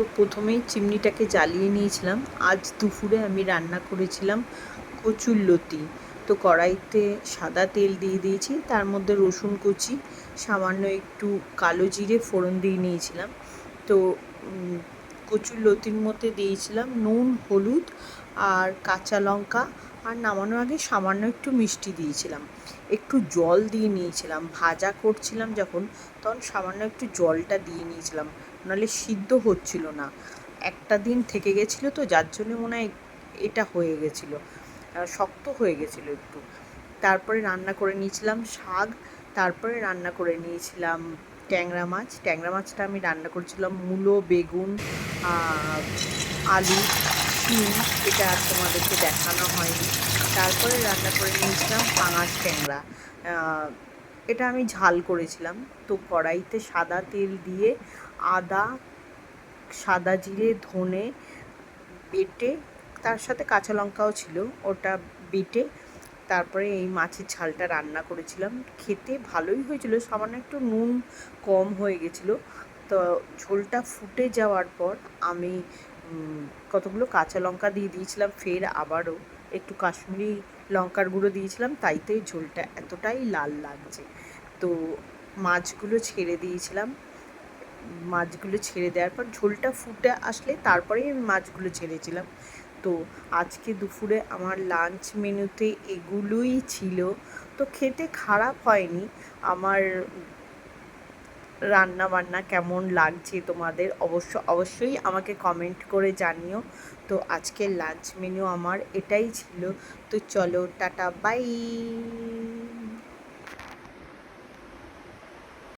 তো প্রথমেই চিমনিটাকে জ্বালিয়ে নিয়েছিলাম। আজ দুপুরে আমি রান্না করেছিলাম কচুরলতি। তো কড়াইতে সাদা তেল দিয়ে দিয়েছি, তার মধ্যে রসুন কুচি, সামান্য একটু কালো জিরে ফোড়ন দিয়ে নিয়েছিলাম। তো কচুরলতির মধ্যে দিয়েছিলাম নুন, হলুদ আর কাঁচা লঙ্কা, আর নামানোর আগে সামান্য একটু মিষ্টি দিয়েছিলাম। একটু জল দিয়ে নিয়েছিলাম, ভাজা করছিলাম যখন তখন সামান্য একটু জলটা দিয়ে নিয়েছিলাম, নাহলে সিদ্ধ হচ্ছিল না। একটা দিন থেকে গেছিলো তো, যার জন্য মনে হয় এটা হয়ে গেছিলো, শক্ত হয়ে গেছিলো একটু। তারপরে রান্না করে নিয়েছিলাম শাক, তারপরে রান্না করে নিয়েছিলাম ট্যাংরা মাছ। ট্যাংরা মাছটা আমি রান্না করেছিলাম মূলো, বেগুন, আলু, শিম, এটা আর তোমাদেরকে দেখানো হয়নি। তারপরে রান্না করে নিয়েছিলাম পাঙাশ ট্যাংরা, এটা আমি ঝাল করেছিলাম। তো কড়াইতে সাদা তেল দিয়ে আদা, সাদা জিরে, ধনে বেটে, তার সাথে কাঁচা লঙ্কাও ছিল, ওটা বেটে তারপরে এই মাছের ঝালটা রান্না করেছিলাম। খেতে ভালোই হয়েছিল, সামান্য একটু নুন কম হয়ে গেছিলো। তো ঝোলটা ফুটে যাওয়ার পর আমি কতগুলো কাঁচা লঙ্কা দিয়ে দিয়েছিলাম, ফের আবারও একটু কাশ্মীরি লঙ্কার গুঁড়ো দিয়েছিলাম, তাইতে ঝোলটা এতটাই লাল লাগছে। তো মাছগুলো ছেড়ে দিয়েছিলাম, মাছগুলো ছেড়ে দেওয়ার পর ঝোলটা ফুটে আসলে তারপরেই আমি মাছগুলো ছেড়েছিলাম। তো আজকে দুপুরে আমার লাঞ্চ মেনুতে এগুলোই ছিল। তো খেতে খারাপ হয়নি। আমার রান্না বান্না কেমন লাগছে তোমাদের অবশ্যই আমাকে কমেন্ট করে জানিও। তো আজকের লাঞ্চ মেনু আমার এটাই ছিল। তো চলো, টাটা, বাই।